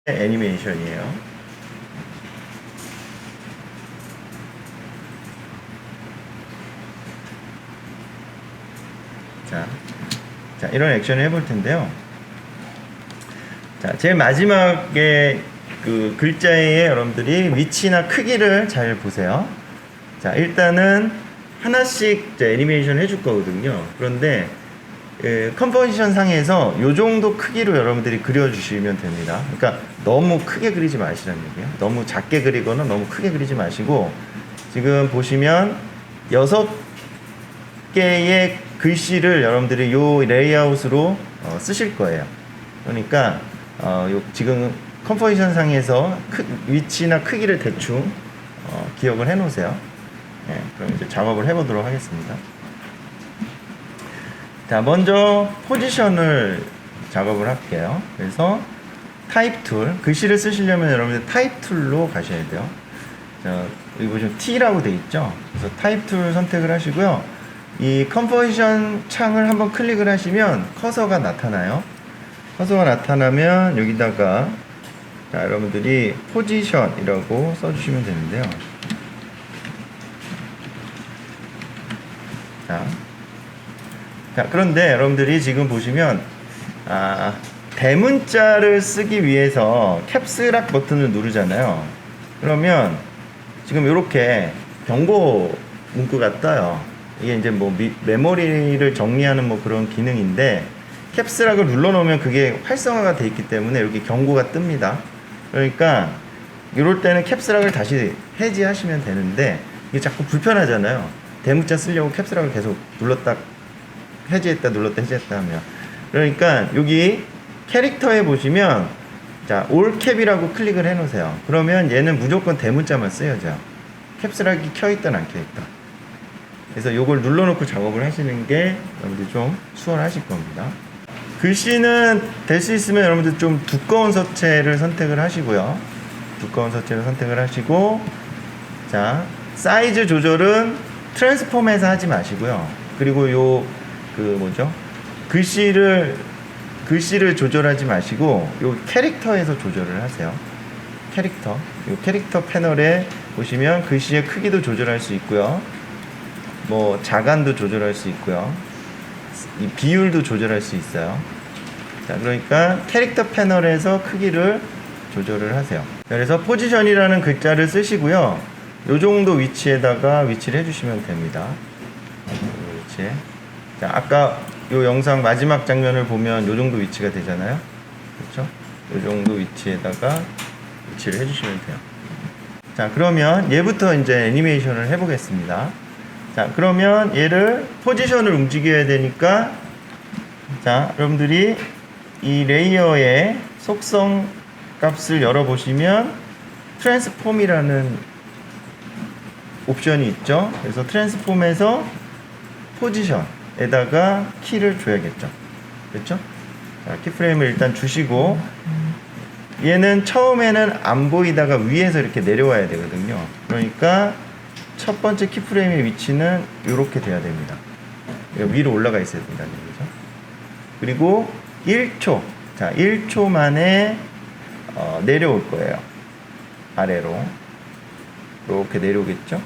애니메이션이에요. 자, 이런 액션을 해볼 텐데요. 자, 제일 마지막에 그 글자의 여러분들이 위치나 크기를 잘 보세요. 자, 일단은 하나씩 애니메이션 해줄 거거든요. 그런데 컴포지션 상에서 요 정도 크기로 여러분들이 그려주시면 됩니다. 그러니까 너무 크게 그리지 마시라는 얘기예요. 너무 작게 그리거나 너무 크게 그리지 마시고, 지금 보시면 6개의 글씨를 여러분들이 요 레이아웃으로 쓰실 거예요. 그러니까 지금 컴포지션 상에서 위치나 크기를 대충 기억을 해 놓으세요. 네, 그럼 이제 작업을 해 보도록 하겠습니다. 자, 먼저 포지션을 작업을 할게요. 그래서 타입 툴, 글씨를 쓰시려면 여러분들 타입 툴로 가셔야 돼요. 자, 여기 보시면 T라고 돼 있죠. 그래서 타입 툴 선택을 하시고요. 이 컴포지션 창을 한번 클릭을 하시면 커서가 나타나요. 커서가 나타나면 여기다가 자, 여러분들이 포지션이라고 써주시면 되는데요. 자, 그런데 여러분들이 지금 보시면 대문자를 쓰기 위해서 캡스락 버튼을 누르잖아요. 그러면 지금 이렇게 경고 문구가 떠요. 이게 이제 뭐 메모리를 정리하는 뭐 그런 기능인데, 캡스락을 눌러 놓으면 그게 활성화가 돼 있기 때문에 이렇게 경고가 뜹니다. 그러니까 이럴 때는 캡스락을 다시 해지하시면 되는데, 이게 자꾸 불편하잖아요. 대문자 쓰려고 캡스락을 계속 눌렀다 해지했다 눌렀다 해지했다 하면. 그러니까 여기 캐릭터에 보시면 자, 올 캡이라고 클릭을 해 놓으세요. 그러면 얘는 무조건 대문자만 쓰여져요. 캡스락이 켜있든 안 켜있든. 그래서 요걸 눌러놓고 작업을 하시는 게 여러분들 좀 수월하실 겁니다. 글씨는 될 수 있으면 여러분들 좀 두꺼운 서체를 선택을 하시고요. 두꺼운 서체를 선택을 하시고, 자, 사이즈 조절은 트랜스폼에서 하지 마시고요. 그리고 글씨를 조절하지 마시고 요 캐릭터에서 조절을 하세요. 요 캐릭터 패널에 보시면 글씨의 크기도 조절할 수 있고요. 뭐 자간도 조절할 수 있고요. 이 비율도 조절할 수 있어요. 자, 그러니까 캐릭터 패널에서 크기를 조절을 하세요. 그래서 포지션이라는 글자를 쓰시고요. 요 정도 위치에다가 위치를 해주시면 됩니다. 위치에. 자, 아까 요 영상 마지막 장면을 보면 요 정도 위치가 되잖아요. 그렇죠? 요 정도 위치에다가 위치를 해주시면 돼요. 자, 그러면 얘부터 이제 애니메이션을 해보겠습니다. 자, 그러면 얘를 포지션을 움직여야 되니까, 자, 여러분들이 이 레이어의 속성 값을 열어보시면 트랜스폼이라는 옵션이 있죠. 그래서 트랜스폼에서 포지션에다가 키를 줘야겠죠. 그렇죠? 자, 키프레임을 일단 주시고, 얘는 처음에는 안 보이다가 위에서 이렇게 내려와야 되거든요. 그러니까 첫 번째 키프레임의 위치는 이렇게 돼야 됩니다. 위로 올라가 있어야 된다는 얘기죠. 그리고 1초, 자, 1초 만에 내려올 거예요. 아래로 이렇게 내려오겠죠.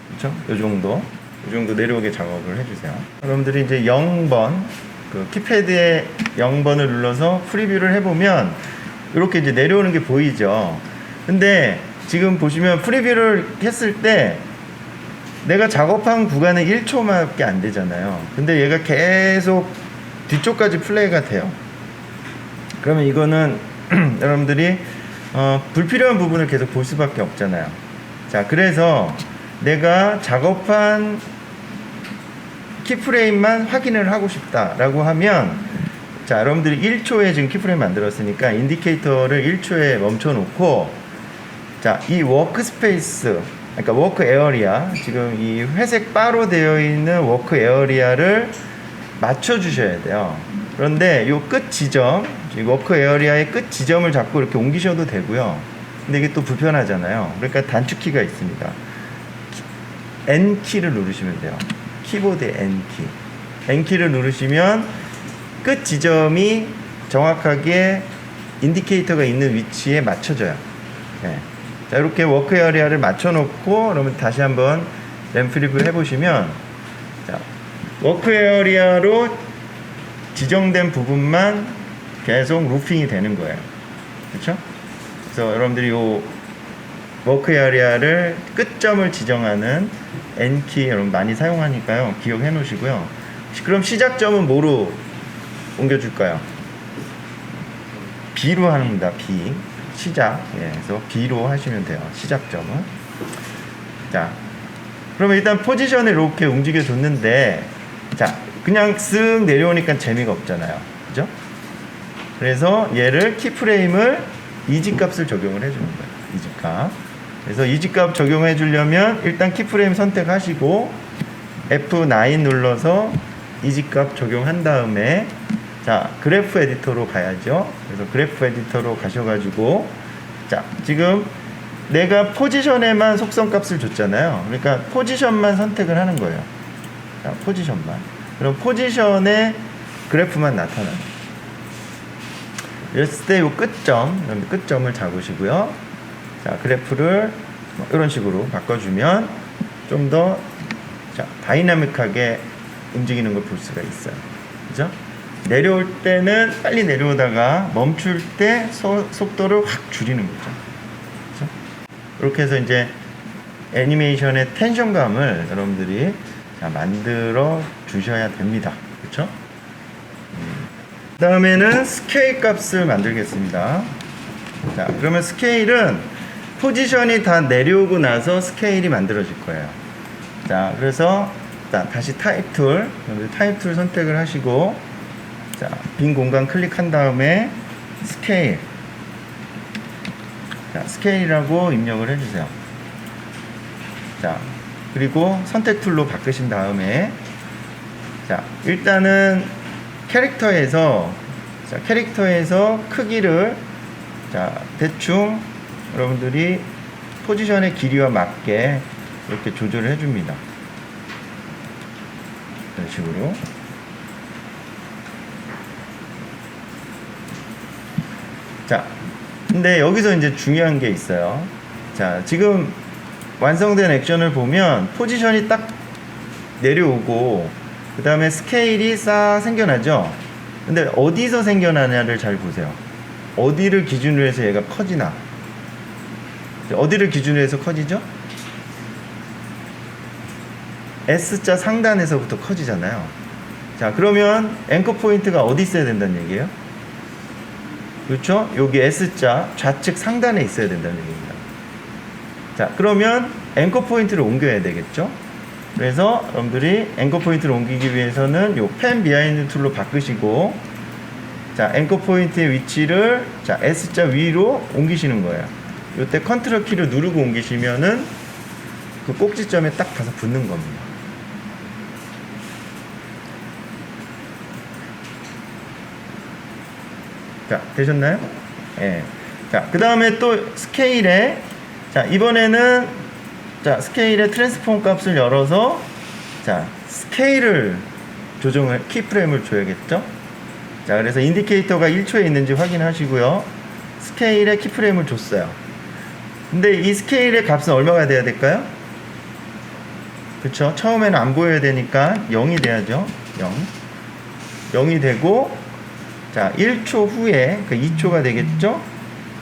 그렇죠? 요 정도 내려오게 작업을 해주세요. 여러분들이 이제 0번 그 키패드에 0번을 눌러서 프리뷰를 해보면 이렇게 이제 내려오는 게 보이죠. 근데 지금 보시면 프리뷰를 했을 때 내가 작업한 구간은 1초밖에 안 되잖아요. 근데 얘가 계속 뒤쪽까지 플레이가 돼요. 그러면 이거는 여러분들이 불필요한 부분을 계속 볼 수밖에 없잖아요. 자, 그래서 내가 작업한 키프레임만 확인을 하고 싶다라고 하면, 자, 여러분들이 1초에 지금 키프레임 만들었으니까 인디케이터를 1초에 멈춰 놓고, 자, 이 워크스페이스, 그러니까 워크 에어리아, 지금 이 회색 바로 되어 있는 워크 에어리아를 맞춰 주셔야 돼요. 그런데 요 끝 지점, 워크 에어리아의 끝 지점을 잡고 이렇게 옮기셔도 되고요. 근데 이게 또 불편하잖아요. 그러니까 단축키가 있습니다. N키를 누르시면 돼요. 키보드의 N키. N키를 누르시면 끝 지점이 정확하게 인디케이터가 있는 위치에 맞춰줘요. 네. 자, 이렇게 워크 에어리아를 맞춰놓고, 그러면 다시 한번 램 플립을 해보시면, 자, 워크 에어리아로 지정된 부분만 계속 루핑이 되는 거예요. 그렇죠? 그래서 여러분들이 요 워크 에어리아를 끝점을 지정하는 N키 여러분 많이 사용하니까요. 기억해 놓으시고요. 그럼 시작점은 뭐로 옮겨줄까요? B로 합니다. B. 시작. 예, 그래서 B로 하시면 돼요. 시작점은. 자, 그러면 일단 포지션을 이렇게 움직여 줬는데, 자, 그냥 쓱 내려오니까 재미가 없잖아요. 그죠? 그래서 얘를 키프레임을 이지값을 적용을 해주는 거예요. 이지값. 그래서 이지값 적용해 주려면 일단 키프레임 선택하시고 F9 눌러서 이지값 적용한 다음에, 자, 그래프 에디터로 가야죠. 그래서 그래프 에디터로 가셔가지고, 자, 지금 내가 포지션에만 속성값을 줬잖아요. 그러니까 포지션만 선택을 하는 거예요. 자, 포지션만. 그럼 포지션에 그래프만 나타나요. 이랬을 때 이 끝점을 잡으시고요. 자, 그래프를 이런 식으로 바꿔주면 좀 더 다이나믹하게 움직이는 걸 볼 수가 있어요. 그죠? 내려올 때는 빨리 내려오다가 멈출 때 속도를 확 줄이는 거죠. 그죠? 이렇게 해서 이제 애니메이션의 텐션감을 여러분들이 만들어 주셔야 됩니다. 그렇죠? 그 다음에는 스케일 값을 만들겠습니다. 자, 그러면 스케일은 포지션이 다 내려오고 나서 스케일이 만들어질 거예요. 자, 그래서 다시 타입 툴 선택을 하시고, 자, 빈 공간 클릭한 다음에 스케일, 자, 스케일이라고 입력을 해주세요. 자, 그리고 선택 툴로 바꾸신 다음에, 자, 일단은 캐릭터에서 크기를, 자, 대충 여러분들이 포지션의 길이와 맞게 이렇게 조절을 해줍니다. 이런 식으로. 자, 근데 여기서 이제 중요한 게 있어요. 자, 지금 완성된 액션을 보면 포지션이 딱 내려오고, 그 다음에 스케일이 싹 생겨나죠? 근데 어디서 생겨나냐를 잘 보세요. 어디를 기준으로 해서 얘가 커지나? 어디를 기준으로 해서 커지죠? S자 상단에서부터 커지잖아요. 자, 그러면 앵커 포인트가 어디 있어야 된다는 얘기예요? 그렇죠? 여기 S자 좌측 상단에 있어야 된다는 얘기입니다. 자, 그러면 앵커 포인트를 옮겨야 되겠죠? 그래서 여러분들이 앵커 포인트를 옮기기 위해서는 요 펜 비하인드 툴로 바꾸시고, 자, 앵커 포인트의 위치를, 자, S자 위로 옮기시는 거예요. 요때 컨트롤 키를 누르고 옮기시면은 그 꼭지점에 딱 가서 붙는 겁니다. 자, 되셨나요? 예. 자, 그 다음에 또 스케일에, 자, 이번에는, 자, 스케일의 트랜스폼 값을 열어서, 자, 스케일을 조정을, 키프레임을 줘야겠죠? 자, 그래서 인디케이터가 1초에 있는지 확인하시고요. 스케일에 키프레임을 줬어요. 근데 이 스케일의 값은 얼마가 돼야 될까요? 그쵸? 처음에는 안 보여야 되니까 0이 돼야죠. 0이 되고, 자, 1초 후에, 그 2초가 되겠죠?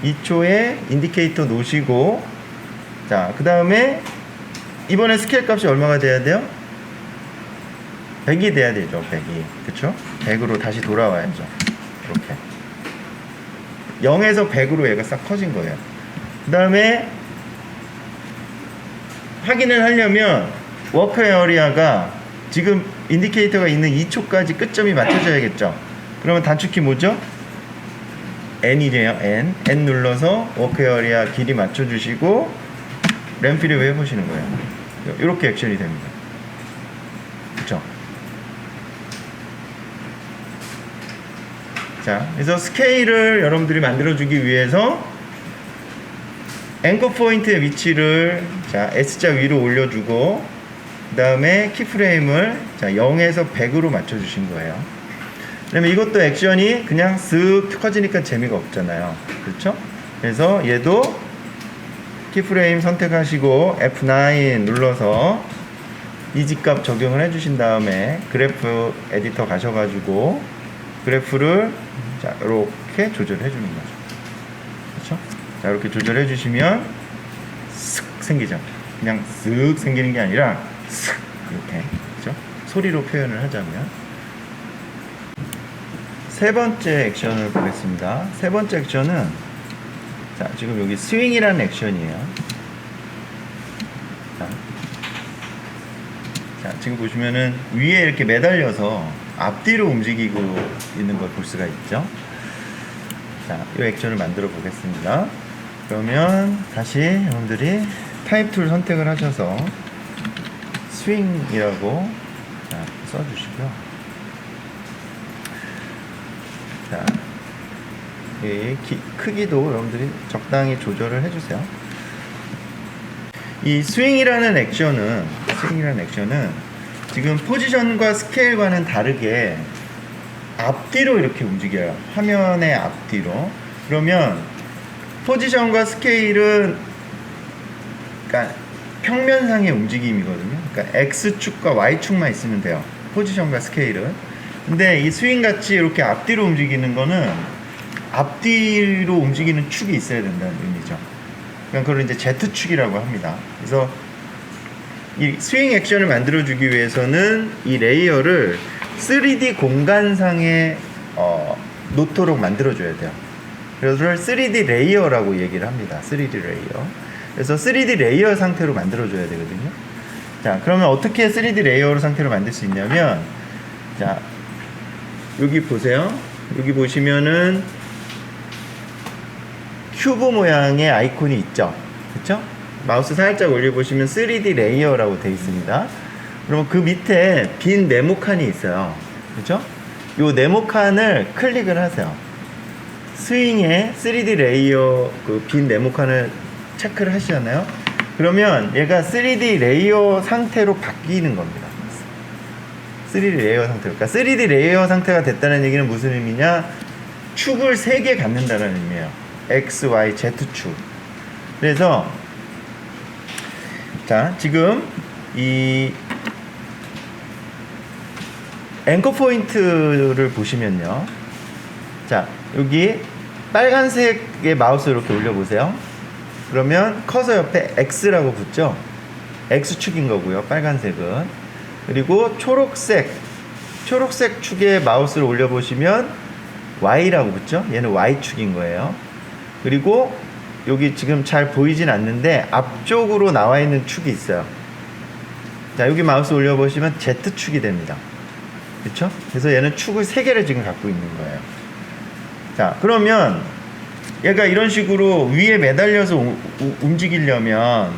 2초에 인디케이터 놓으시고, 자, 그 다음에 이번에 스케일 값이 얼마가 돼야 돼요? 100이 돼야 되죠. 100이. 그쵸? 100으로 다시 돌아와야죠. 이렇게 0에서 100으로 얘가 싹 커진 거예요. 그 다음에 확인을 하려면 워크 에어리아가 지금 인디케이터가 있는 2초까지 끝점이 맞춰져야겠죠. 그러면 단축키 뭐죠? N이래요. N 눌러서 워크 에어리아 길이 맞춰주시고 램 필립을 해보시는 거예요. 이렇게 액션이 됩니다. 그쵸? 자, 그래서 스케일을 여러분들이 만들어주기 위해서 앵커 포인트의 위치를, 자, S자 위로 올려주고, 그 다음에 키프레임을, 자, 0에서 100으로 맞춰주신 거예요. 그다음에 이것도 액션이 그냥 쓱 커지니까 재미가 없잖아요. 그렇죠? 그래서 얘도 키프레임 선택하시고 F9 눌러서 이지값 적용을 해주신 다음에 그래프 에디터 가셔가지고 그래프를 자 이렇게 조절해 주는 거죠. 그렇죠? 자 이렇게 조절해 주시면 쓱 생기죠. 그냥 쓱 생기는 게 아니라 쓱 이렇게, 그렇죠? 소리로 표현을 하자면. 세 번째 액션을 보겠습니다. 세 번째 액션은 자 지금 여기 스윙이라는 액션이에요. 자 지금 보시면은 위에 이렇게 매달려서 앞뒤로 움직이고 있는 걸 볼 수가 있죠. 자, 이 액션을 만들어 보겠습니다. 그러면 다시 여러분들이 타입 툴 선택을 하셔서 스윙이라고 써주시고요. 자, 이 크기도 여러분들이 적당히 조절을 해주세요. 이 스윙이라는 액션은 지금 포지션과 스케일과는 다르게 앞뒤로 이렇게 움직여요. 화면의 앞뒤로. 그러면 포지션과 스케일은 그러니까 평면상의 움직임이거든요. 그러니까 X축과 Y축만 있으면 돼요. 포지션과 스케일은. 근데 이 스윙 같이 이렇게 앞뒤로 움직이는 거는 앞뒤로 움직이는 축이 있어야 된다는 의미죠. 그러니까 그걸 이제 Z축이라고 합니다. 그래서 이 스윙 액션을 만들어주기 위해서는 이 레이어를 3D 공간상에 놓도록 만들어줘야 돼요. 그래서 3D 레이어라고 얘기를 합니다. 3D 레이어. 그래서 3D 레이어 상태로 만들어줘야 되거든요. 자, 그러면 어떻게 3D 레이어 상태로 만들 수 있냐면, 자, 여기 보세요. 여기 보시면은 큐브 모양의 아이콘이 있죠. 그쵸? 마우스 살짝 올려보시면 3D 레이어라고 되어 있습니다. 그러면 그 밑에 빈 네모칸이 있어요. 그죠? 요 네모칸을 클릭을 하세요. 스윙에 3D 레이어 그 빈 네모칸을 체크를 하시잖아요. 그러면 얘가 3D 레이어 상태로 바뀌는 겁니다. 3D 레이어 상태로. 그러니까 3D 레이어 상태가 됐다는 얘기는 무슨 의미냐? 축을 3개 갖는다는 의미예요. X, Y, Z축. 그래서 자, 지금 이 앵커 포인트를 보시면요. 자, 여기 빨간색의 마우스 이렇게 올려보세요. 그러면 커서 옆에 X라고 붙죠? X축인 거고요. 빨간색은. 그리고 초록색 축에 마우스를 올려보시면 Y라고 붙죠? 얘는 Y축인 거예요. 그리고 여기 지금 잘 보이진 않는데 앞쪽으로 나와 있는 축이 있어요. 자, 여기 마우스 올려보시면 Z축이 됩니다. 그렇죠? 그래서 얘는 축을 3개를 지금 갖고 있는 거예요. 자, 그러면 얘가 이런 식으로 위에 매달려서 움직이려면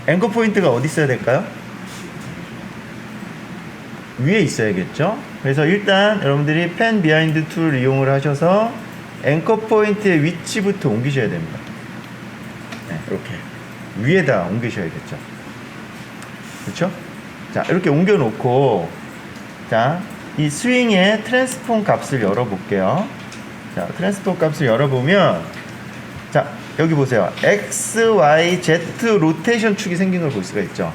앵커 포인트가 어디 있어야 될까요? 위에 있어야겠죠? 그래서 일단 여러분들이 펜 비하인드 툴을 이용을 하셔서 앵커 포인트의 위치부터 옮기셔야 됩니다. 네, 이렇게 위에다 옮기셔야겠죠. 그렇죠? 자, 이렇게 옮겨 놓고 자, 이 스윙의 트랜스폼 값을 열어볼게요. 자, 트랜스폼 값을 열어보면 자, 여기 보세요. X, Y, Z 로테이션 축이 생긴 걸 볼 수가 있죠.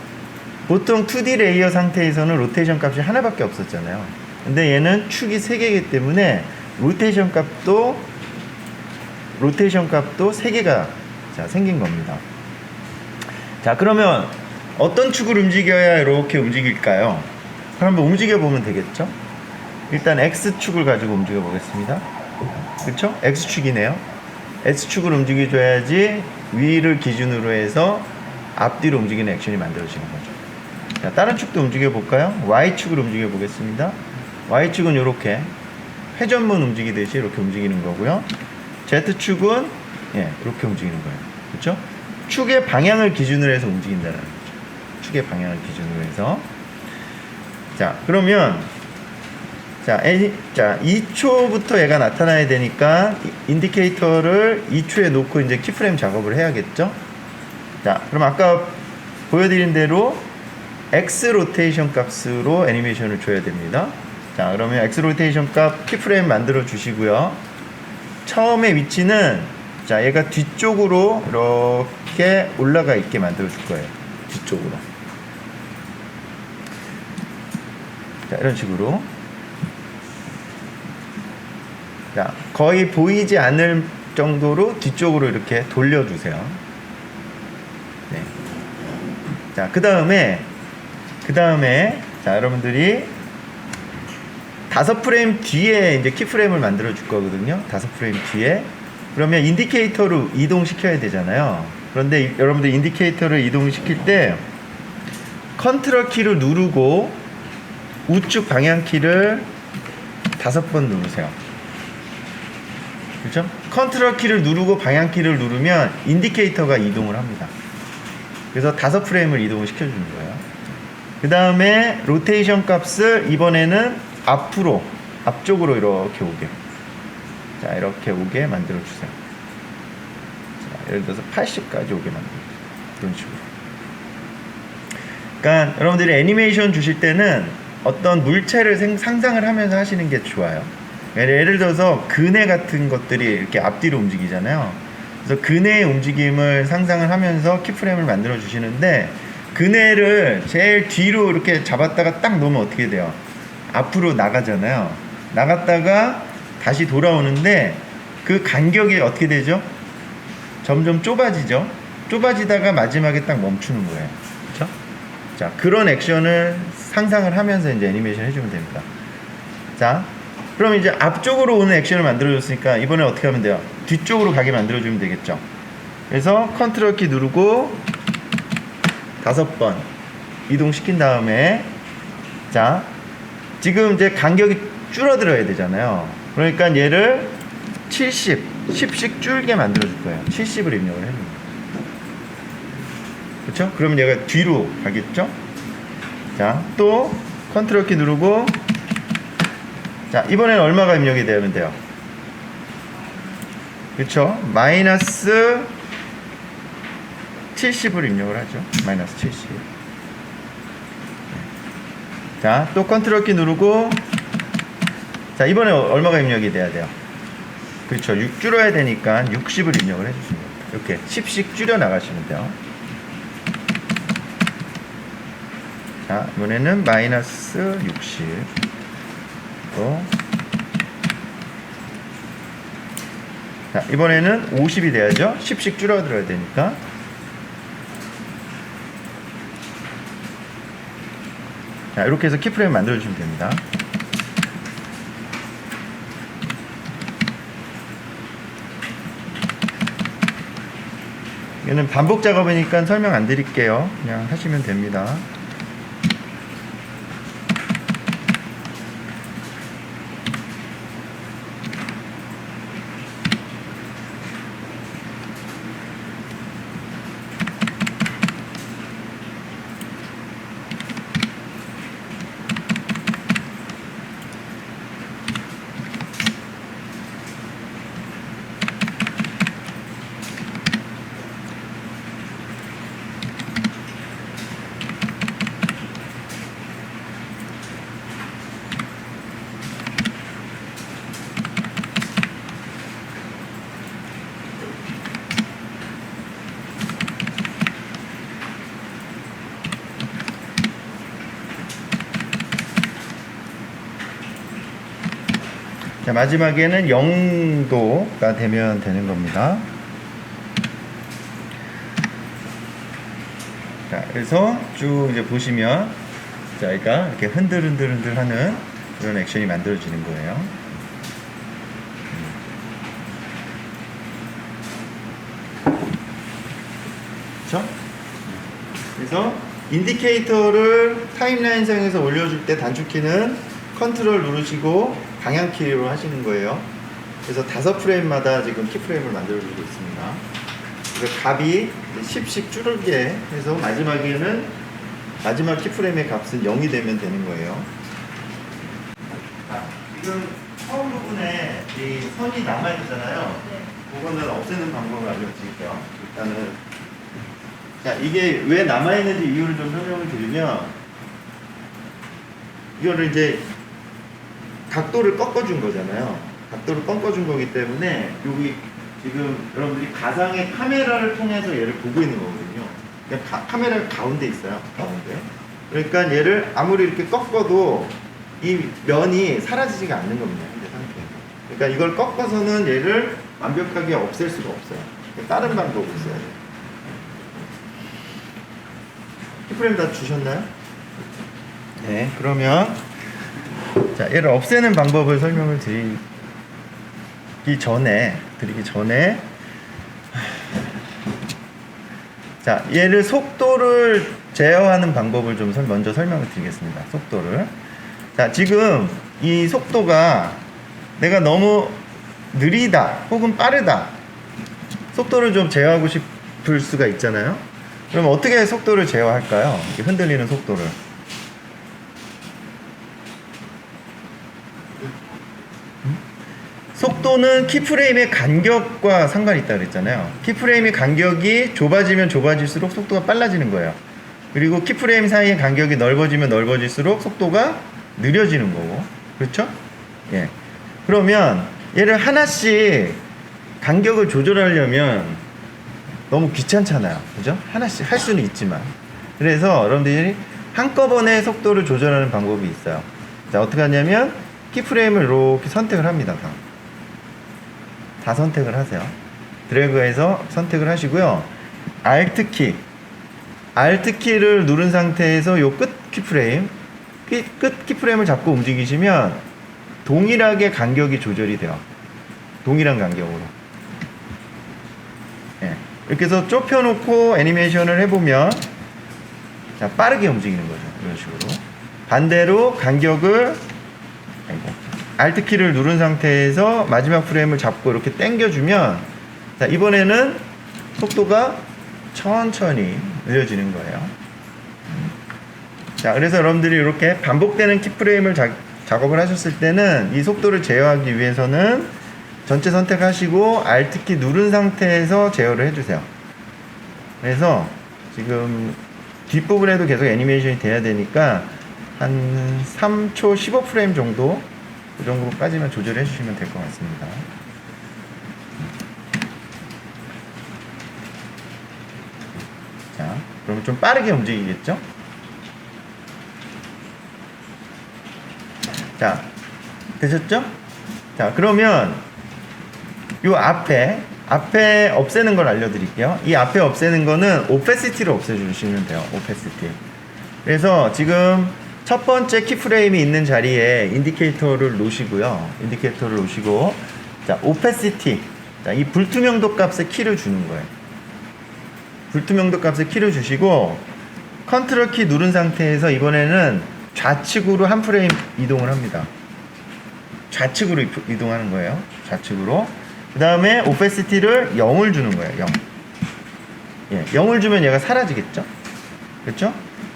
보통 2D 레이어 상태에서는 로테이션 값이 하나밖에 없었잖아요. 근데 얘는 축이 3개이기 때문에 로테이션 값도 3개가 자, 생긴 겁니다. 자, 그러면 어떤 축을 움직여야 이렇게 움직일까요? 그럼 한번 움직여 보면 되겠죠? 일단 X축을 가지고 움직여 보겠습니다. 그렇죠? X축이네요. X축을 움직여줘야지 위를 기준으로 해서 앞뒤로 움직이는 액션이 만들어지는 거죠. 자, 다른 축도 움직여 볼까요? Y축을 움직여 보겠습니다. Y축은 이렇게 회전문 움직이듯이 이렇게 움직이는 거고요. Z축은 이렇게 움직이는 거예요. 그렇죠? 축의 방향을 기준으로 해서 움직인다는 거죠. 축의 방향을 기준으로 해서. 자, 그러면 자, 2초부터 얘가 나타나야 되니까 인디케이터를 2초에 놓고 이제 키프레임 작업을 해야겠죠? 자, 그럼 아까 보여드린 대로 X 로테이션 값으로 애니메이션을 줘야 됩니다. 자, 그러면 X 로테이션 값 키프레임 만들어 주시고요. 처음에 위치는 자, 얘가 뒤쪽으로 이렇게 올라가 있게 만들어 줄 거예요. 뒤쪽으로. 자, 이런 식으로. 자, 거의 보이지 않을 정도로 뒤쪽으로 이렇게 돌려주세요. 네. 자, 그 다음에, 자, 여러분들이 5프레임 뒤에 이제 키프레임을 만들어 줄 거거든요. 5프레임 뒤에. 그러면 인디케이터로 이동시켜야 되잖아요. 그런데 여러분들 인디케이터를 이동시킬 때 컨트롤 키를 누르고 우측 방향 키를 5번 누르세요. 그렇죠? 컨트롤 키를 누르고 방향 키를 누르면 인디케이터가 이동을 합니다. 그래서 5프레임을 이동을 시켜주는 거예요. 그 다음에 로테이션 값을 이번에는 앞쪽으로 이렇게 오게. 자, 이렇게 오게 만들어주세요. 자, 예를 들어서 80까지 오게 만들어주세요. 이런 식으로. 그러니까 여러분들이 애니메이션 주실 때는 어떤 물체를 상상을 하면서 하시는 게 좋아요. 예를 들어서 그네 같은 것들이 이렇게 앞뒤로 움직이잖아요. 그래서 그네의 움직임을 상상을 하면서 키프레임을 만들어 주시는데, 그네를 제일 뒤로 이렇게 잡았다가 딱 놓으면 어떻게 돼요? 앞으로 나가잖아요. 나갔다가 다시 돌아오는데 그 간격이 어떻게 되죠? 점점 좁아지죠. 좁아지다가 마지막에 딱 멈추는 거예요. 그렇죠? 자, 그런 액션을 상상을 하면서 이제 애니메이션 해주면 됩니다. 자, 그럼 이제 앞쪽으로 오는 액션을 만들어줬으니까 이번에 어떻게 하면 돼요? 뒤쪽으로 가게 만들어주면 되겠죠. 그래서 컨트롤 키 누르고 5번 이동시킨 다음에, 자, 지금 이제 간격이 줄어들어야 되잖아요. 그러니까 얘를 10씩 줄게 만들어줄 거예요. 70을 입력을 해줍니다. 그렇죠? 그러면 얘가 뒤로 가겠죠? 자, 또 컨트롤 키 누르고, 자, 이번에는 얼마가 입력이 되면 돼요? 그렇죠? 마이너스 70을 입력을 하죠. 마이너스 70. 자, 또 컨트롤 키 누르고, 자, 이번에 얼마가 입력이 돼야 돼요? 그렇죠. 6 줄여야 되니까 60을 입력을 해주시면 됩니다. 이렇게 10씩 줄여 나가시면 돼요. 자, 이번에는 마이너스 60. 또, 자, 이번에는 50이 돼야죠. 10씩 줄어들어야 되니까. 자, 이렇게 해서 키프레임 만들어주시면 됩니다. 얘는 반복 작업이니까 설명 안 드릴게요. 그냥 하시면 됩니다. 자, 마지막에는 0도가 되면 되는 겁니다. 자, 그래서 쭉 이제 보시면, 자, 그러니까 이렇게 흔들흔들 하는 그런 액션이 만들어지는 거예요. 그렇죠? 그래서 인디케이터를 타임라인상에서 올려줄 때 단축키는 컨트롤 누르시고 방향키로 하시는 거예요. 그래서 5프레임마다 지금 키프레임을 만들어주고 있습니다. 그래서 값이 10씩 줄게 해서 마지막에는 마지막 키프레임의 값은 0이 되면 되는 거예요. 지금 처음 부분에 이 선이 남아있잖아요. 그거는 없애는 방법을 알려드릴게요. 일단은, 자, 이게 왜 남아있는지 이유를 좀 설명을 드리면, 이거를 이제 각도를 꺾어준 거잖아요. 각도를 꺾어준 거기 때문에 여기 지금 여러분들이 가상의 카메라를 통해서 얘를 보고 있는 거거든요. 그냥 카메라 가운데 있어요. 가운데. 그러니까 얘를 아무리 이렇게 꺾어도 이 면이 사라지지가 않는 겁니다. 현재 상태. 그러니까 이걸 꺾어서는 얘를 완벽하게 없앨 수가 없어요. 다른 방법을 써야 돼요. 키프레임 다 주셨나요? 네, 그러면 자, 얘를 없애는 방법을 설명을 드리기 전에 자, 얘를 속도를 제어하는 방법을 좀 먼저 설명을 드리겠습니다. 속도를. 자, 지금 이 속도가 내가 너무 느리다 혹은 빠르다, 속도를 좀 제어하고 싶을 수가 있잖아요. 그럼 어떻게 속도를 제어할까요? 이렇게 흔들리는 속도를. 속도는 키프레임의 간격과 상관이 있다고 그랬잖아요. 키프레임의 간격이 좁아지면 좁아질수록 속도가 빨라지는 거예요. 그리고 키프레임 사이의 간격이 넓어지면 넓어질수록 속도가 느려지는 거고. 그렇죠? 예. 그러면 얘를 하나씩 간격을 조절하려면 너무 귀찮잖아요. 그죠? 하나씩 할 수는 있지만. 그래서 여러분들이 한꺼번에 속도를 조절하는 방법이 있어요. 자, 어떻게 하냐면 키프레임을 이렇게 선택을 합니다. 다 선택을 하세요. 드래그해서 선택을 하시고요. Alt키를 누른 상태에서 요 끝 키프레임을 잡고 움직이시면 동일하게 간격이 조절이 돼요. 동일한 간격으로. 예. 이렇게 해서 좁혀놓고 애니메이션을 해보면 자, 빠르게 움직이는 거죠. 이런 식으로. 반대로 간격을 Alt키를 누른 상태에서 마지막 프레임을 잡고 이렇게 당겨주면 자, 이번에는 속도가 천천히 느려지는 거예요. 자, 그래서 여러분들이 이렇게 반복되는 키프레임을 작업을 하셨을 때는 이 속도를 제어하기 위해서는 전체 선택하시고 Alt키 누른 상태에서 제어를 해주세요. 그래서 지금 뒷부분에도 계속 애니메이션이 돼야 되니까 한 3초 15프레임 정도, 그 정도까지만 조절해 주시면 될 것 같습니다. 자, 그러면 좀 빠르게 움직이겠죠? 자, 되셨죠? 자, 그러면 요 앞에 없애는 걸 알려드릴게요. 이 앞에 없애는 거는 오페시티를 없애주시면 돼요. 오페시티. 그래서 지금 첫 번째 키프레임이 있는 자리에 인디케이터를 놓으시고요. 인디케이터를 놓으시고, 자, 오페시티. 자, 이 불투명도 값에 키를 주는 거예요. 불투명도 값에 키를 주시고, 컨트롤 키 누른 상태에서 이번에는 좌측으로 한 프레임 이동을 합니다. 좌측으로 이동하는 거예요. 좌측으로. 그 다음에 오페시티를 0을 주는 거예요. 0. 예, 0을 주면 얘가 사라지겠죠? 그렇죠?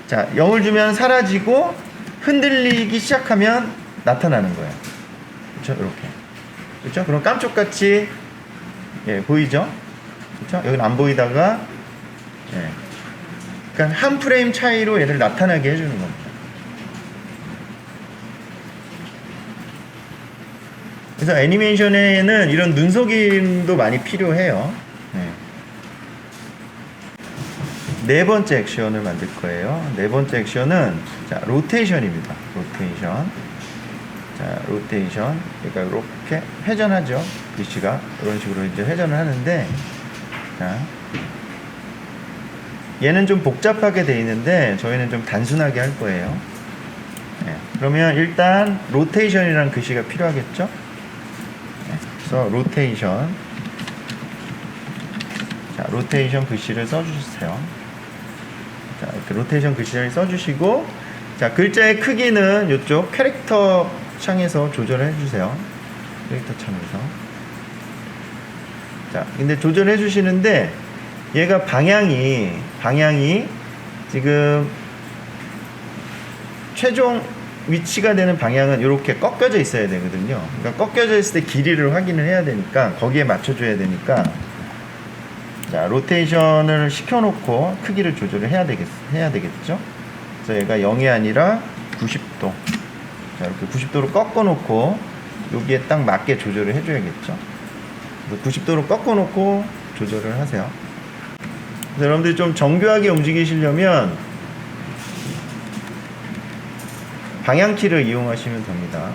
자, 0을 주면 사라지고 흔들리기 시작하면 나타나는 거예요. 그렇죠? 이렇게. 그렇죠? 그럼 깜짝같이 예, 보이죠? 그렇죠? 여기는 안 보이다가 예. 그러니까 한 프레임 차이로 얘를 나타나게 해주는 겁니다. 그래서 애니메이션에는 이런 눈속임도 많이 필요해요. 네 번째 액션을 만들 거예요. 네 번째 액션은 자, 로테이션입니다. 로테이션. 자, 로테이션. 그러니까 이렇게 회전하죠. 글씨가 이런 식으로 이제 회전을 하는데, 자, 얘는 좀 복잡하게 돼 있는데 저희는 좀 단순하게 할 거예요. 네. 그러면 일단 로테이션이라는 글씨가 필요하겠죠. 네. 그래서 로테이션. 자, 로테이션 글씨를 써주세요. 자, 이렇게 로테이션 글씨를 써주시고, 자, 글자의 크기는 이쪽 캐릭터 창에서 조절을 해주세요. 캐릭터 창에서. 자, 근데 조절해 주시는데 얘가 방향이 지금 최종 위치가 되는 방향은 이렇게 꺾여져 있어야 되거든요. 그러니까 꺾여져 있을 때 길이를 확인을 해야 되니까 거기에 맞춰줘야 되니까, 자, 로테이션을 시켜놓고 크기를 조절을 해야 되겠죠. 그래서 얘가 0이 아니라 90도. 자, 이렇게 90도로 꺾어 놓고 여기에 딱 맞게 조절을 해줘야겠죠. 90도로 꺾어 놓고 조절을 하세요. 그래서 여러분들이 좀 정교하게 움직이시려면 방향키를 이용하시면 됩니다.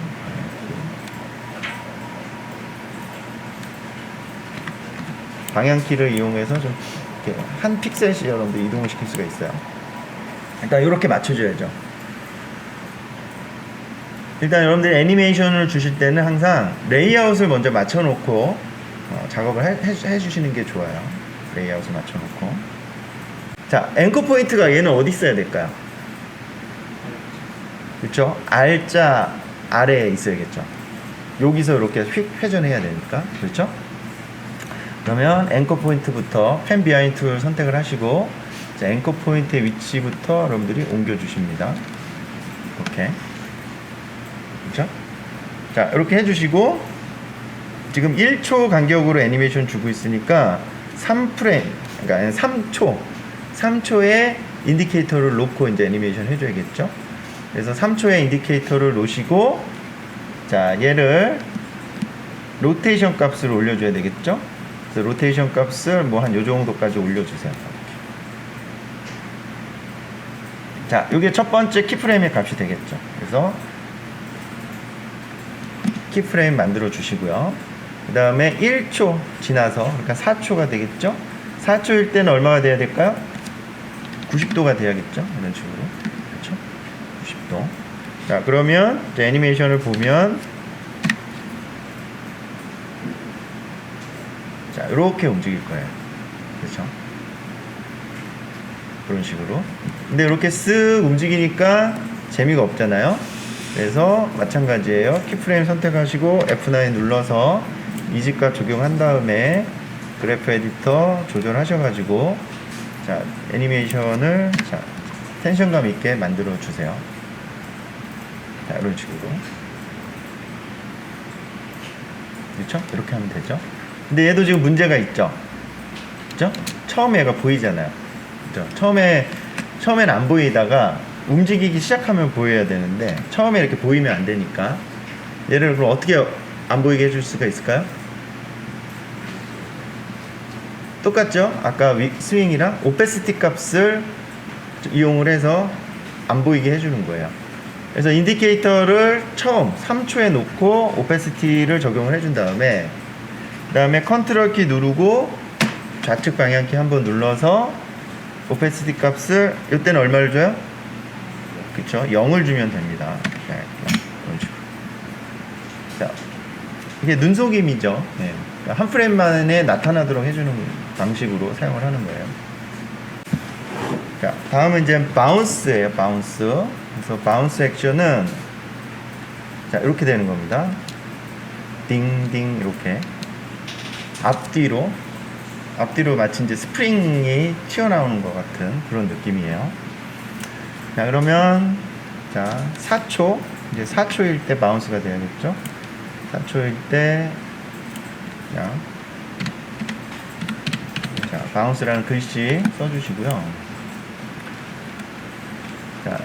방향키를 이용해서 좀 이렇게 한 픽셀씩 여러분들 이동을 시킬 수가 있어요. 일단 이렇게 맞춰줘야죠. 일단 여러분들이 애니메이션을 주실 때는 항상 레이아웃을 먼저 맞춰놓고 작업을 해주시는 게 좋아요. 레이아웃을 맞춰놓고. 자, 앵커 포인트가 얘는 어디 있어야 될까요? 그렇죠? R자 아래에 있어야겠죠. 여기서 이렇게 휙 회전해야 되니까. 그렇죠? 그러면 앵커 포인트부터 펜 비하인드 툴 선택을 하시고, 자, 앵커 포인트의 위치부터 여러분들이 옮겨주십니다. 이렇게. 그렇죠? 자, 이렇게 해주시고, 지금 1초 간격으로 애니메이션 주고 있으니까 3프레임, 그러니까 3초의 인디케이터를 놓고 이제 애니메이션 해줘야겠죠. 그래서 3초의 인디케이터를 놓으시고, 자, 얘를 로테이션 값을 올려줘야 되겠죠. 그래서 로테이션 값을 뭐 한 요 정도까지 올려주세요. 자, 이게 첫 번째 키프레임의 값이 되겠죠. 그래서 키프레임 만들어 주시고요. 그 다음에 1초 지나서, 그러니까 4초가 되겠죠. 4초일 때는 얼마가 돼야 될까요? 90도가 돼야겠죠. 이런 식으로. 그렇죠? 90도. 자, 그러면 이제 애니메이션을 보면, 자, 이렇게 움직일 거예요. 그렇죠? 그런 식으로. 근데 이렇게 쓱 움직이니까 재미가 없잖아요. 그래서 마찬가지예요. 키프레임 선택하시고 F9 눌러서 이직값 적용한 다음에 그래프 에디터 조절하셔가지고, 자, 애니메이션을, 자, 텐션감 있게 만들어 주세요. 자, 이런 식으로. 그렇죠? 이렇게 하면 되죠. 근데 얘도 지금 문제가 있죠. 그렇죠? 처음에 얘가 보이잖아요. 그렇죠? 처음엔 안 보이다가 움직이기 시작하면 보여야 되는데, 처음에 이렇게 보이면 안 되니까, 얘를 그럼 어떻게 안 보이게 해줄 수가 있을까요? 똑같죠? 아까 스윙이랑 오페시티 값을 이용을 해서 안 보이게 해주는 거예요. 그래서 인디케이터를 처음 3초에 놓고 오페시티를 적용을 해준 다음에, 그 다음에 컨트롤 키 누르고 좌측 방향키 한번 눌러서 오페시티 값을, 이때는 얼마를 줘요? 그쵸? 0을 주면 됩니다. 네, 이런 식으로. 자, 이게 눈속임이죠. 네. 그러니까 한 프레임 만에 나타나도록 해주는 방식으로 사용을 하는 거예요. 자, 다음은 이제 바운스예요. 바운스. 그래서 바운스 액션은, 자, 이렇게 되는 겁니다. 딩딩, 이렇게 앞뒤로 마치 이제 스프링이 튀어나오는 것 같은 그런 느낌이에요. 자, 그러면, 자, 4초, 이제 4초일 때 바운스가 돼야겠죠. 4초일 때, 자, 바운스라는 글씨 써주시고요. 자,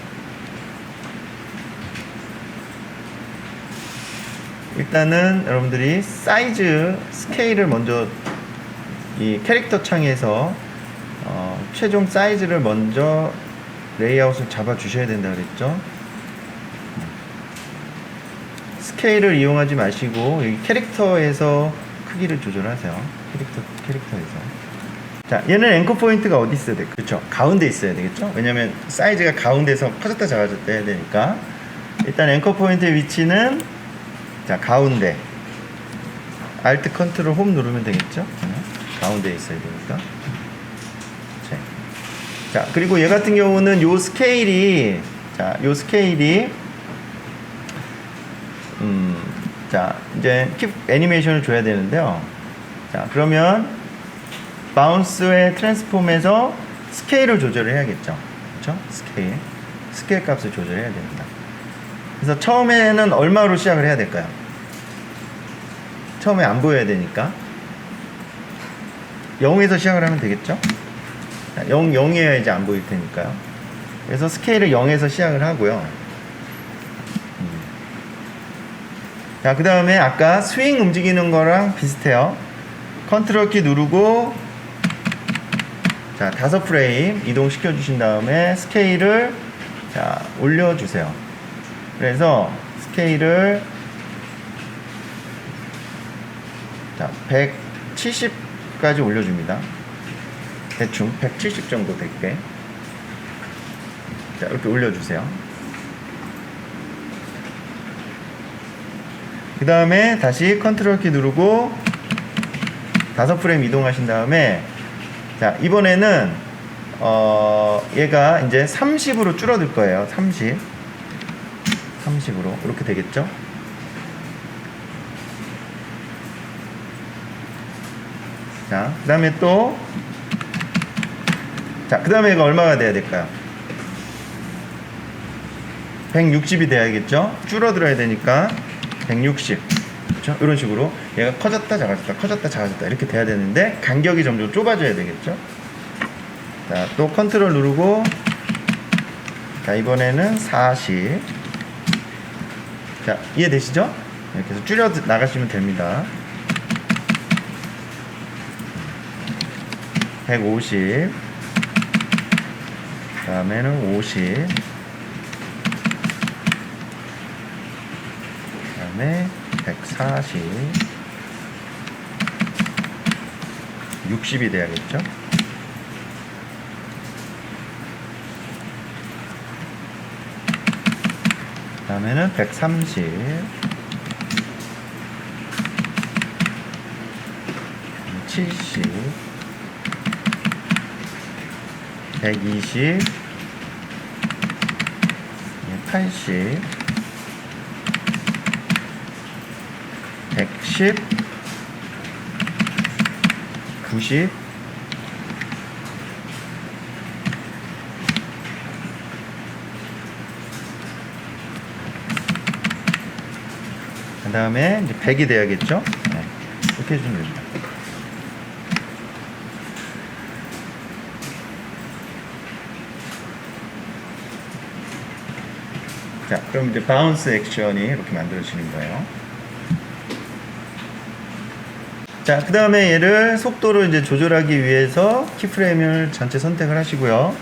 일단은 여러분들이 사이즈, 스케일을 먼저 이 캐릭터 창에서 최종 사이즈를 먼저 레이아웃을 잡아 주셔야 된다 그랬죠. 스케일을 이용하지 마시고 여기 캐릭터에서 크기를 조절하세요. 캐릭터에서. 자, 얘는 앵커 포인트가 어디 있어야 돼? 그렇죠. 가운데 있어야 되겠죠. 왜냐면 사이즈가 가운데서 커졌다 작아졌다 해야 되니까. 일단 앵커 포인트의 위치는, 자, 가운데. Alt 컨트롤 홈 누르면 되겠죠. 가운데에 있어야 되니까. 자, 그리고 얘 같은 경우는 요 스케일이, 자, 요 스케일이, 자, 이제 애니메이션을 줘야 되는데요. 자, 그러면 바운스의 트랜스폼에서 스케일을 조절을 해야겠죠. 그렇죠? 스케일 값을 조절해야 됩니다. 그래서 처음에는 얼마로 시작을 해야 될까요? 처음에 안 보여야 되니까 0에서 시작을 하면 되겠죠? 0이어야 이제 안 보일 테니까요. 그래서 스케일을 0에서 시작을 하고요. 자, 그 다음에 아까 스윙 움직이는 거랑 비슷해요. 컨트롤 키 누르고, 자, 5프레임 이동시켜 주신 다음에 스케일을 자, 올려주세요. 그래서 스케일을 자, 170까지 올려줍니다. 대충 170 정도 될게. 자, 이렇게 올려주세요. 그 다음에 다시 컨트롤 키 누르고 5프레임 이동하신 다음에 자, 이번에는 얘가 이제 30으로 줄어들 거예요. 30으로 이렇게 되겠죠? 자, 그 다음에 또 자, 그 다음에 얘가 얼마가 돼야 될까요? 160이 돼야겠죠? 줄어들어야 되니까 160. 그렇죠? 이런 식으로 얘가 커졌다 작아졌다 커졌다 작아졌다 이렇게 돼야 되는데 간격이 점점 좁아져야 되겠죠? 자, 또 컨트롤 누르고 자, 이번에는 40. 자, 이해되시죠? 이렇게 해서 줄여 나가시면 됩니다. 150. 다음에는 50. 다음에 140. 60이 돼야겠죠? 다음에는 130. 70. 120. 80. 110. 90. 그 다음에 이제 100이 돼야겠죠? 네. 이렇게 해주면 됩니다. 자, 그럼 이제 바운스 액션이 이렇게 만들어지는 거예요. 자, 그 다음에 얘를 속도를 이제 조절하기 위해서 키프레임을 전체 선택을 하시고요.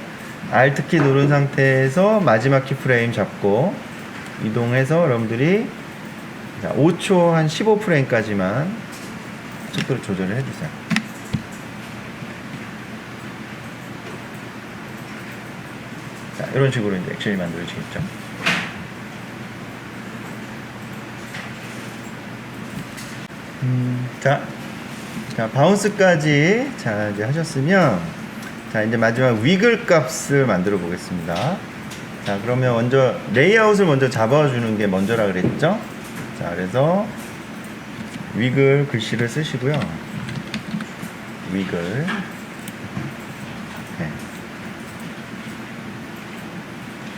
Alt 키 누른 상태에서 마지막 키프레임 잡고 이동해서 여러분들이 자, 5초 한 15프레임까지만 속도를 조절을 해주세요. 자, 이런 식으로 이제 액션이 만들어지겠죠. 자, 바운스까지 자, 이제 하셨으면 자, 이제 마지막 위글 값을 만들어 보겠습니다. 자, 그러면 먼저 레이아웃을 먼저 잡아주는 게 먼저라 그랬죠? 자, 그래서 위글 글씨를 쓰시고요. 위글. 네.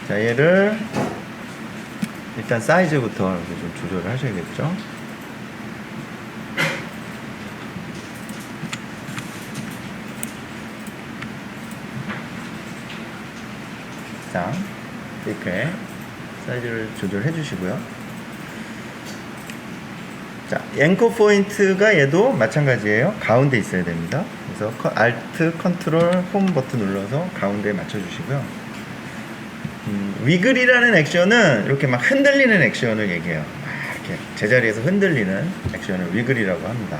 자, 얘를 일단 사이즈부터 이렇게 좀 조절을 하셔야겠죠? 자, 이렇게 사이즈를 조절해 주시고요. 자, 앵커 포인트가 얘도 마찬가지예요. 가운데 있어야 됩니다. 그래서 Alt, Ctrl, 홈 버튼 눌러서 가운데에 맞춰 주시고요. 위글이라는 액션은 이렇게 막 흔들리는 액션을 얘기해요. 막 이렇게 제자리에서 흔들리는 액션을 위글이라고 합니다.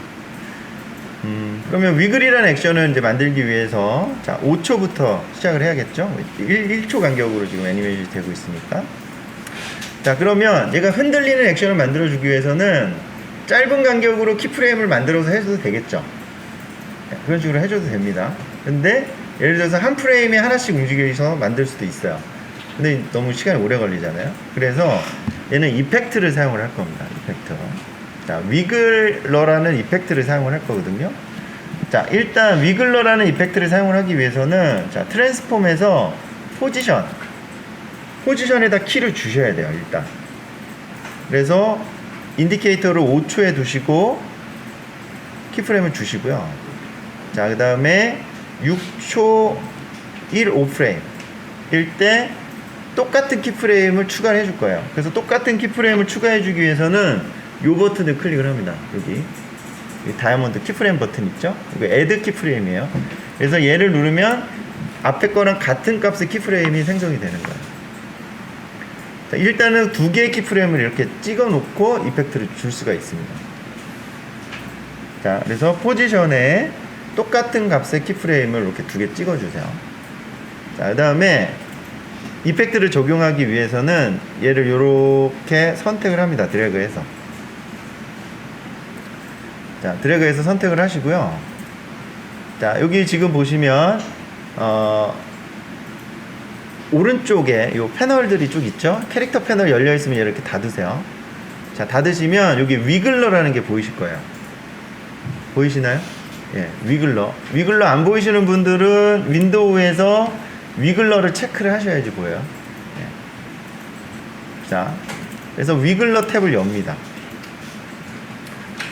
그러면 위글이라는 액션을 이제 만들기 위해서 자, 5초부터 시작을 해야겠죠? 1초 간격으로 지금 애니메이션이 되고 있으니까. 자, 그러면 얘가 흔들리는 액션을 만들어 주기 위해서는 짧은 간격으로 키프레임을 만들어서 해줘도 되겠죠? 네, 그런 식으로 해줘도 됩니다. 근데 예를 들어서 한 프레임에 하나씩 움직여서 만들 수도 있어요. 근데 너무 시간이 오래 걸리잖아요. 그래서 얘는 이펙트를 사용을 할 겁니다. 이펙트. 자, 위글러라는 이펙트를 사용을 할 거거든요. 자, 일단 위글러라는 이펙트를 사용을 하기 위해서는 자, 트랜스폼에서 포지션에다 키를 주셔야 돼요. 일단. 그래서 인디케이터를 5초에 두시고 키프레임을 주시고요. 자, 그 다음에 6초 5프레임 일 때 똑같은 키프레임을 추가를 해줄 거예요. 그래서 똑같은 키프레임을 추가해 주기 위해서는 요 버튼을 클릭을 합니다. 여기 다이아몬드 키프레임 버튼 있죠? 이거 애드 키프레임이에요. 그래서 얘를 누르면 앞에 거랑 같은 값의 키프레임이 생성이 되는 거예요. 자, 일단은 두 개의 키프레임을 이렇게 찍어 놓고 이펙트를 줄 수가 있습니다. 자, 그래서 포지션에 똑같은 값의 키프레임을 이렇게 두 개 찍어 주세요. 자, 그 다음에 이펙트를 적용하기 위해서는 얘를 이렇게 선택을 합니다. 드래그해서. 자, 드래그해서 선택을 하시고요. 자, 여기 지금 보시면 오른쪽에 요 패널들이 쭉 있죠? 캐릭터 패널 열려 있으면 이렇게 닫으세요. 자, 닫으시면 여기 위글러라는 게 보이실 거예요. 보이시나요? 예, 위글러. 위글러 안 보이시는 분들은 윈도우에서 위글러를 체크를 하셔야지 보여요. 예. 자, 그래서 위글러 탭을 엽니다.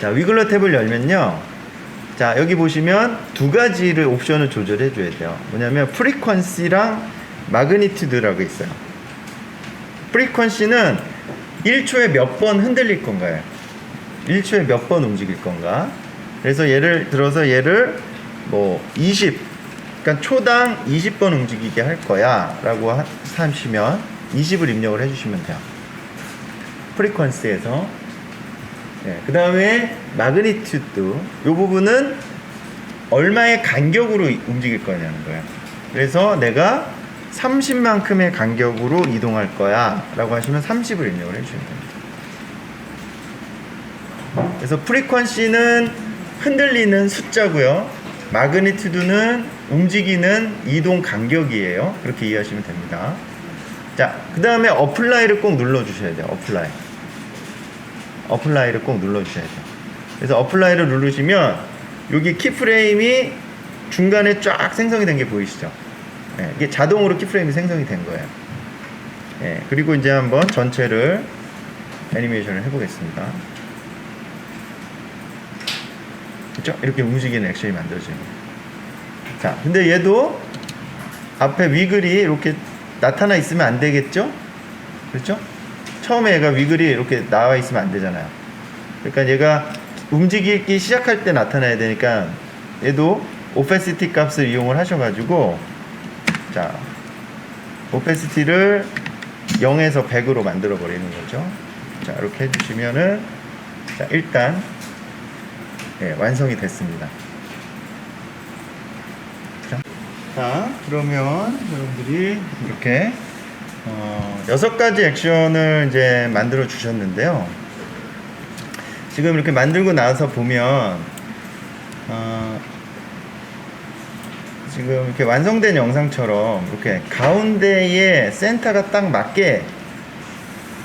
자, 위글러 탭을 열면요. 자, 여기 보시면 두 가지를 옵션을 조절해 줘야 돼요. 뭐냐면 프리퀀시랑 마그니튜드라고 있어요. 프리퀀시는 1초에 몇 번 흔들릴 건가요? 1초에 몇 번 움직일 건가? 그래서 예를 들어서 얘를 뭐 20, 그러니까 초당 20번 움직이게 할 거야 라고 하시면 20을 입력을 해주시면 돼요. 프리퀀시에서. 네, 그 다음에 마그니튜드, 이 부분은 얼마의 간격으로 움직일 거냐는 거예요. 그래서 내가 30만큼의 간격으로 이동할 거야 라고 하시면 30을 입력을 해주시면 됩니다. 그래서 프리퀀시는 흔들리는 숫자고요, 마그니튜드는 움직이는 이동 간격이에요. 그렇게 이해하시면 됩니다. 자, 그 다음에 어플라이를 꼭 눌러 주셔야 돼요. 어플라이를 꼭 눌러 주셔야 돼요. 그래서 어플라이를 누르시면 여기 키프레임이 중간에 쫙 생성이 된 게 보이시죠? 예, 이게 자동으로 키프레임이 생성이 된 거예요. 예, 그리고 이제 한번 전체를 애니메이션을 해보겠습니다. 그렇죠? 이렇게 움직이는 액션이 만들어집니다. 자, 근데 얘도 앞에 위글이 이렇게 나타나 있으면 안 되겠죠? 그렇죠? 처음에 얘가 위글이 이렇게 나와 있으면 안 되잖아요. 그러니까 얘가 움직이기 시작할 때 나타나야 되니까 얘도 오페시티 값을 이용을 하셔가지고, 자, 오페시티를 0에서 100으로 만들어 버리는 거죠. 자, 이렇게 해주시면은, 자, 일단 예, 완성이 됐습니다. 자, 그러면 여러분들이 이렇게 6가지 액션을 이제 만들어 주셨는데요. 지금 이렇게 만들고 나서 보면 지금 이렇게 완성된 영상처럼 이렇게 가운데에 센터가 딱 맞게,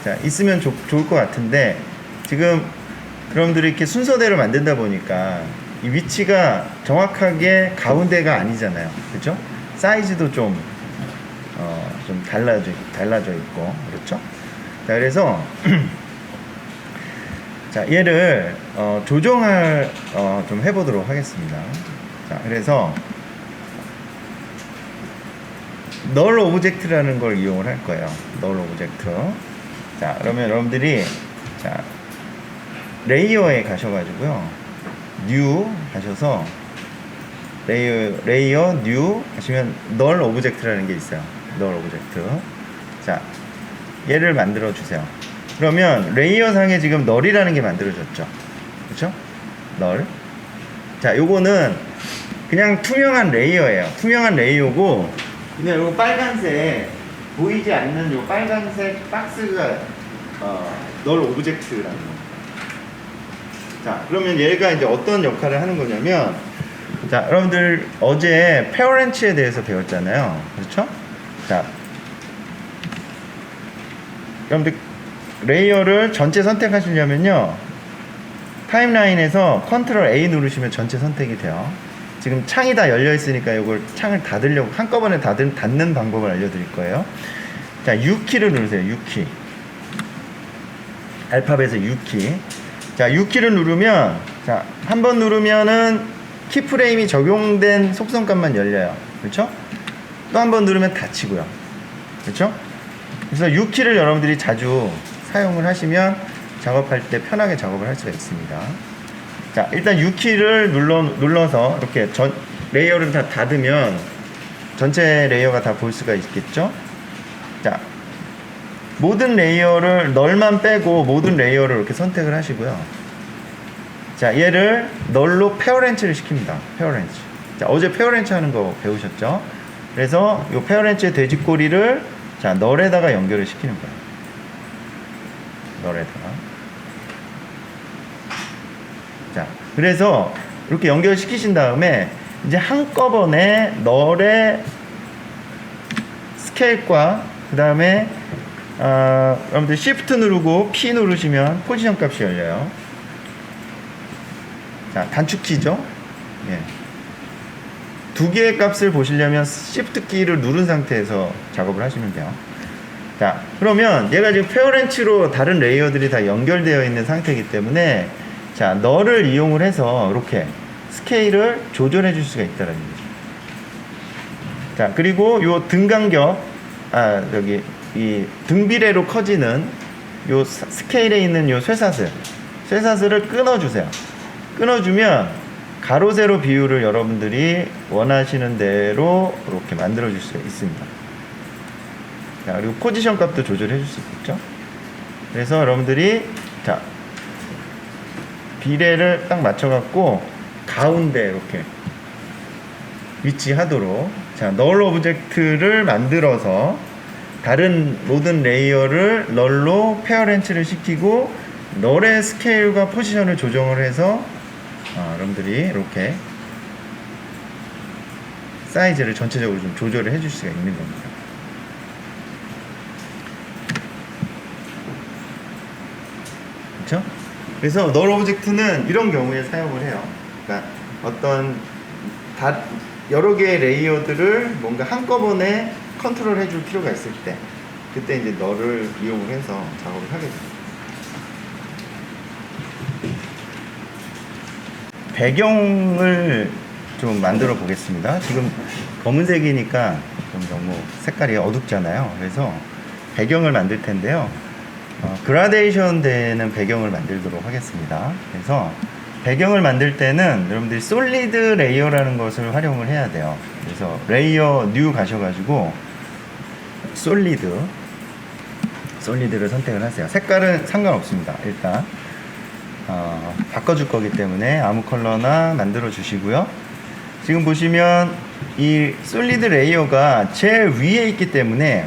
자, 있으면 좋을 것 같은데, 지금 여러분들이 이렇게 순서대로 만든다 보니까 이 위치가 정확하게 가운데가 아니잖아요. 그렇죠? 사이즈도 좀 달라져 있고, 그렇죠? 자, 그래서 자, 얘를 조정을 좀 해보도록 하겠습니다. 자, 그래서 널 오브젝트라는 걸 이용을 할 거예요. 널 오브젝트. 자, 그러면 여러분들이, 자, 레이어에 가셔가지고요, 뉴 하셔서 레이어 뉴 하시면 널 오브젝트라는 게 있어요. 널 오브젝트. 자, 얘를 만들어 주세요. 그러면 레이어 상에 지금 널이라는 게 만들어졌죠. 그렇죠? 널. 자, 요거는 그냥 투명한 레이어예요. 투명한 레이어고, 그냥 요 빨간색 보이지 않는 요 빨간색 박스가 널 오브젝트라는 거. 자, 그러면 얘가 이제 어떤 역할을 하는 거냐면, 자, 여러분들 어제 페어렌치에 대해서 배웠잖아요. 그렇죠? 자, 여러분들 레이어를 전체 선택하시려면요, 타임라인에서 컨트롤 A 누르시면 전체 선택이 돼요. 지금 창이 다 열려 있으니까 이걸 창을 닫으려고 한꺼번에 닫는 방법을 알려드릴 거예요. 자, U키를 누르세요. U키. 알파벳의 U키. 자, U키를 누르면, 자, 한 번 누르면은 키프레임이 적용된 속성값만 열려요. 그렇죠? 또 한 번 누르면 닫히고요. 그렇죠? 그래서 U키를 여러분들이 자주 사용을 하시면, 자, 작업할 때 편하게 작업을 할 수가 있습니다. 자, 일단 U키를 눌러서 이렇게 레이어를 다 닫으면 전체 레이어가 다 볼 수가 있겠죠? 자, 모든 레이어를 널만 빼고 모든 레이어를 이렇게 선택을 하시고요. 자, 얘를 널로 페어렌치를 시킵니다. 페어렌치. 자, 어제 페어렌치 하는 거 배우셨죠? 그래서 이 페어렌치의 돼지꼬리를 자, 널에다가 연결을 시키는 거예요. 널에다가. 자, 그래서 이렇게 연결시키신 다음에 이제 한꺼번에 널의 스케일과 그 다음에 여러분들 Shift 누르고 P 누르시면 포지션 값이 열려요. 자, 단축키죠. 예. 두 개의 값을 보시려면 Shift 키를 누른 상태에서 작업을 하시면 돼요. 자, 그러면 얘가 지금 페어렌치로 다른 레이어들이 다 연결되어 있는 상태이기 때문에 자, 널을 이용을 해서 이렇게 스케일을 조절해 줄 수가 있다는 얘기죠. 자, 그리고 요 등간격, 여기 이 등비례로 커지는 요 스케일에 있는 요 쇠사슬을 끊어주세요. 끊어주면 가로 세로 비율을 여러분들이 원하시는 대로 이렇게 만들어 줄 수가 있습니다. 자, 그리고 포지션 값도 조절해 줄 수 있겠죠. 그래서 여러분들이 자, 비례를 딱 맞춰 갖고 가운데 이렇게 위치하도록 자, 널 오브젝트를 만들어서 다른 모든 레이어를 널로 페어렌치를 시키고 널의 스케일과 포지션을 조정을 해서 여러분들이 이렇게 사이즈를 전체적으로 좀 조절을 해줄 수가 있는 겁니다. 그렇죠? 그래서 널 오브젝트는 이런 경우에 사용을 해요. 그러니까 어떤 여러 개의 레이어들을 뭔가 한꺼번에 컨트롤 해줄 필요가 있을 때 그때 이제 널을 이용을 해서 작업을 하게 됩니다. 배경을 좀 만들어 보겠습니다. 지금 검은색이니까 좀 너무 색깔이 어둡잖아요. 그래서 배경을 만들 텐데요. 그라데이션 되는 배경을 만들도록 하겠습니다. 그래서 배경을 만들 때는 여러분들이 솔리드 레이어라는 것을 활용을 해야 돼요. 그래서 레이어 뉴 가셔가지고 솔리드를 선택을 하세요. 색깔은 상관없습니다. 일단 바꿔줄 거기 때문에 아무 컬러나 만들어 주시고요. 지금 보시면 이 솔리드 레이어가 제일 위에 있기 때문에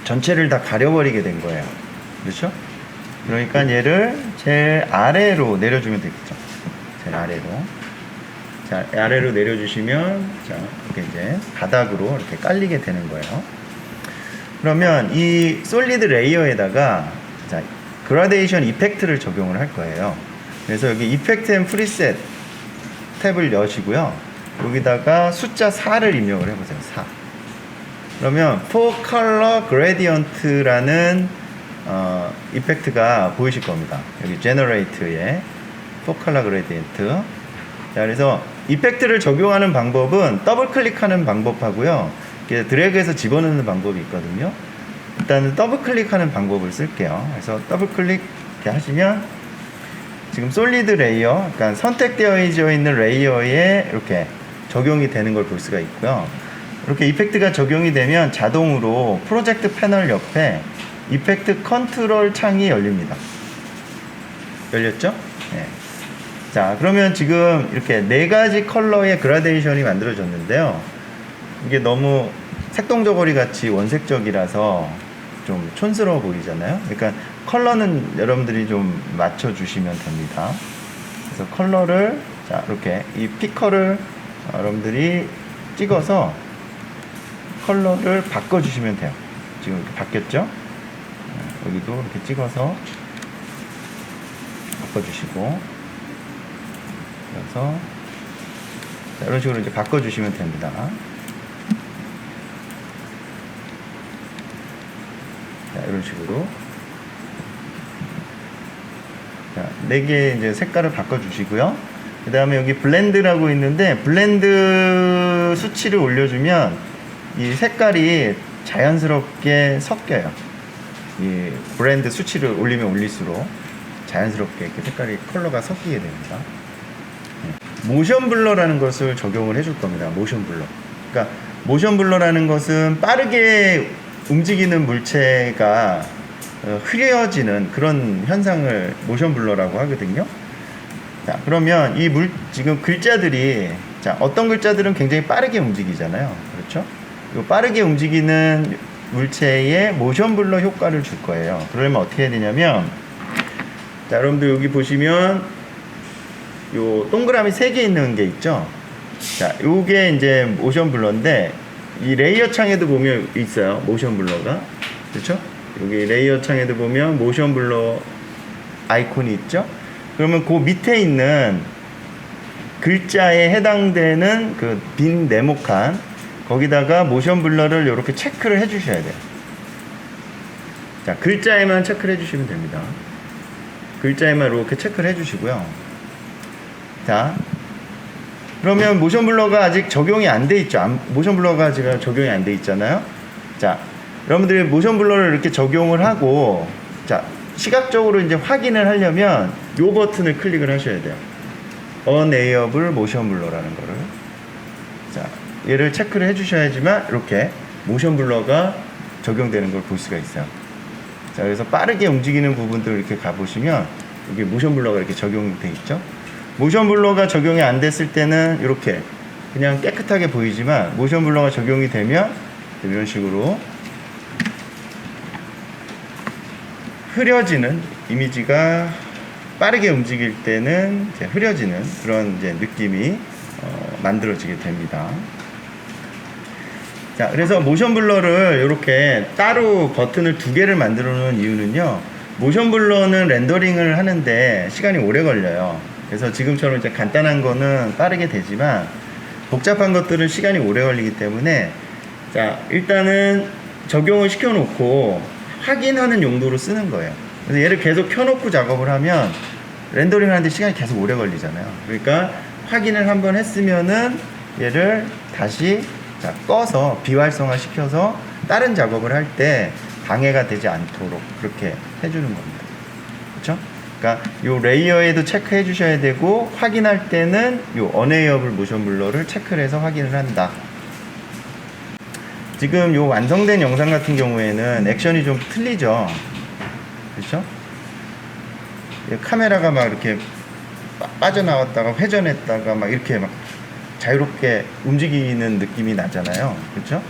전체를 다 가려버리게 된 거예요. 그렇죠? 그러니까 얘를 제일 아래로 내려주면 되겠죠. 제일 아래로. 자, 아래로 내려주시면 자, 이렇게 이제 바닥으로 이렇게 깔리게 되는 거예요. 그러면 이 솔리드 레이어에다가 자, 그라데이션 이펙트를 적용을 할 거예요. 그래서 여기 이펙트 앤 프리셋 탭을 여시고요. 여기다가 숫자 4를 입력을 해보세요. 4. 그러면 For Color Gradient라는 이펙트가 보이실 겁니다. 여기 Generate에 For Color Gradient. 자, 그래서 이펙트를 적용하는 방법은 더블 클릭하는 방법하고요. 드래그해서 집어넣는 방법이 있거든요. 일단은 더블 클릭하는 방법을 쓸게요. 그래서 더블 클릭 이렇게 하시면 지금 솔리드 레이어, 그러니까 선택되어 있는 레이어에 이렇게 적용이 되는 걸 볼 수가 있고요. 이렇게 이펙트가 적용이 되면 자동으로 프로젝트 패널 옆에 이펙트 컨트롤 창이 열립니다. 열렸죠? 네. 자, 그러면 지금 이렇게 4가지 컬러의 그라데이션이 만들어졌는데요. 이게 너무 색동저고리 같이 원색적이라서 좀 촌스러워 보이잖아요. 그러니까 컬러는 여러분들이 좀 맞춰주시면 됩니다. 그래서 컬러를 자, 이렇게 이 피커를 여러분들이 찍어서 컬러를 바꿔주시면 돼요. 지금 이렇게 바뀌었죠? 여기도 이렇게 찍어서 바꿔주시고, 그래서 자, 이런 식으로 이제 바꿔주시면 됩니다. 자, 이런 식으로. 자, 4개 이제 색깔을 바꿔주시고요. 그 다음에 여기 블렌드라고 있는데, 블렌드 수치를 올려주면 이 색깔이 자연스럽게 섞여요. 이 블렌드 수치를 올리면 올릴수록. 자연스럽게 이렇게 색깔이 컬러가 섞이게 됩니다. 모션 블러라는 것을 적용을 해줄 겁니다. 모션 블러. 그러니까 모션 블러라는 것은 빠르게 움직이는 물체가 흐려지는 그런 현상을 모션 블러라고 하거든요. 자, 그러면 지금 글자들이, 자, 어떤 글자들은 굉장히 빠르게 움직이잖아요. 그렇죠? 이 빠르게 움직이는 물체에 모션 블러 효과를 줄 거예요. 그러면 어떻게 해야 되냐면, 자, 여러분들 여기 보시면 요 동그라미 3개 있는 게 있죠? 자, 요게 이제 모션 블러인데, 이 레이어 창에도 보면 있어요. 모션 블러가. 그렇죠? 여기 레이어 창에도 보면 모션 블러 아이콘이 있죠? 그러면 그 밑에 있는 글자에 해당되는 그 빈 네모칸, 거기다가 모션 블러를 이렇게 체크를 해 주셔야 돼요. 자, 글자에만 체크를 해 주시면 됩니다. 글자에만 이렇게 체크를 해 주시고요. 자, 그러면 모션 블러가 아직 적용이 안 돼 있죠. 모션 블러가 지금 적용이 안 돼 있잖아요. 자, 여러분들이 모션 블러를 이렇게 적용을 하고, 자, 시각적으로 이제 확인을 하려면 요 버튼을 클릭을 하셔야 돼요. Unable Motion Blur라는 거를. 자, 얘를 체크를 해주셔야지만 이렇게 모션 블러가 적용되는 걸 볼 수가 있어요. 자, 그래서 빠르게 움직이는 부분들 이렇게 가보시면 여기 모션 블러가 이렇게 적용돼 있죠. 모션 블러가 적용이 안 됐을 때는 이렇게 그냥 깨끗하게 보이지만, 모션 블러가 적용이 되면 이런 식으로 흐려지는, 이미지가 빠르게 움직일 때는 이제 흐려지는 그런 이제 느낌이 만들어지게 됩니다. 자, 그래서 모션 블러를 이렇게 따로 버튼을 2개를 만들어 놓은 이유는요, 모션 블러는 렌더링을 하는데 시간이 오래 걸려요. 그래서 지금처럼 이제 간단한 거는 빠르게 되지만 복잡한 것들은 시간이 오래 걸리기 때문에, 자, 일단은 적용을 시켜 놓고 확인하는 용도로 쓰는 거예요. 그래서 얘를 계속 켜놓고 작업을 하면 렌더링 하는데 시간이 계속 오래 걸리잖아요. 그러니까 확인을 한번 했으면은 얘를 다시, 자, 꺼서 비활성화 시켜서 다른 작업을 할 때 방해가 되지 않도록 그렇게 해주는 겁니다. 그렇죠? 그러니까 요 레이어에도 체크해 주셔야 되고, 확인할 때는 요 Unable Motion Blur를 체크를 해서 확인을 한다. 지금 요 완성된 영상 같은 경우에는 액션이 좀 틀리죠. 그렇죠? 카메라가 막 이렇게 빠져나왔다가 회전했다가 막 이렇게 막 자유롭게 움직이는 느낌이 나잖아요. 그렇죠?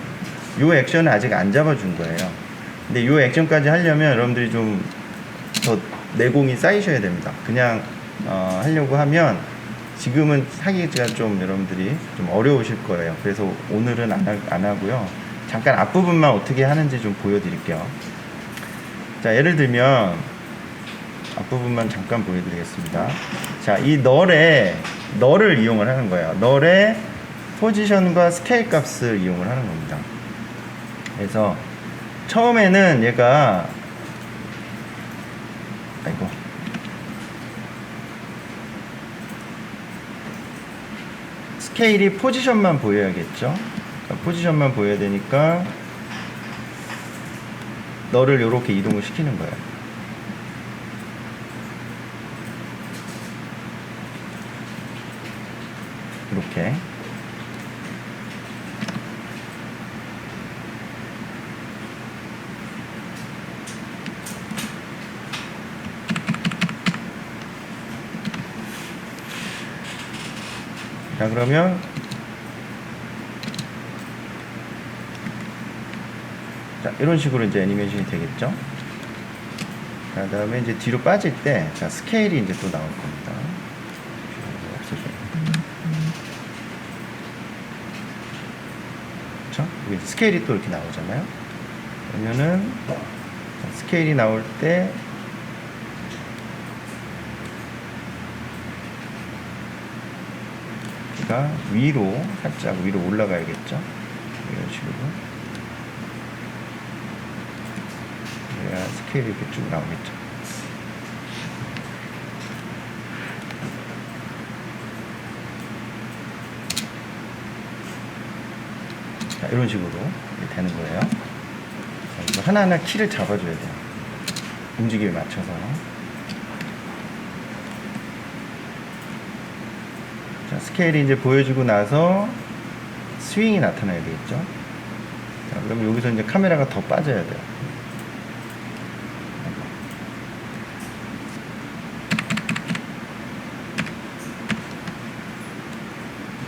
요 액션은 아직 안 잡아준 거예요. 근데 요 액션까지 하려면 여러분들이 좀 더 내공이 쌓이셔야 됩니다. 그냥 하려고 하면 지금은 하기가 좀 여러분들이 좀 어려우실 거예요. 그래서 오늘은 안 하고요. 잠깐 앞부분만 어떻게 하는지 좀 보여드릴게요. 자, 예를 들면 앞부분만 잠깐 보여드리겠습니다. 자, 이 널을 이용을 하는 거예요. 널의 포지션과 스케일 값을 이용을 하는 겁니다. 그래서 처음에는 얘가, 아이고, 스케일이 포지션만 보여야겠죠. 포지션만 보여야 되니까 널을 이렇게 이동을 시키는 거예요. 이렇게. 자, 그러면 자, 이런 식으로 이제 애니메이션이 되겠죠. 그 다음에 이제 뒤로 빠질 때, 자, 스케일이 이제 또 나올 겁니다. 그렇죠? 여기 스케일이 또 이렇게 나오잖아요. 그러면은 스케일이 나올 때 얘가 위로, 살짝 위로 올라가야겠죠. 이런 식으로. 그래야 스케일이 이렇게 쭉 나오겠죠. 자, 이런 식으로 되는 거예요. 자, 이거 하나하나 키를 잡아줘야 돼요. 움직임에 맞춰서. 자, 스케일이 이제 보여주고 나서 스윙이 나타나야 되겠죠. 자, 그럼 여기서 이제 카메라가 더 빠져야 돼요.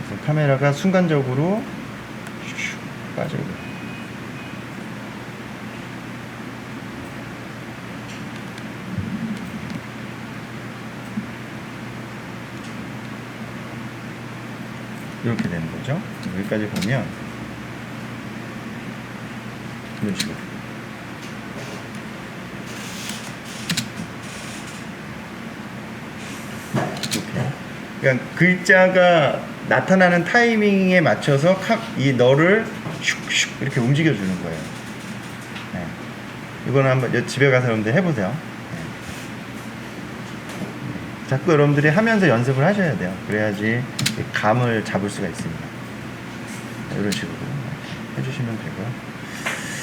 그래서 카메라가 순간적으로 슉 빠져야 돼요. 이렇게 되는 거죠. 여기까지 보면 이런 식으로 이렇게, 그러니까 글자가 나타나는 타이밍에 맞춰서 이 너를 슉슉 이렇게 움직여 주는 거예요. 네. 이거는 한번 집에 가서 여러분들 해보세요. 네. 자꾸 여러분들이 하면서 연습을 하셔야 돼요. 그래야지 감을 잡을 수가 있습니다. 이런 식으로 해주시면 되고요.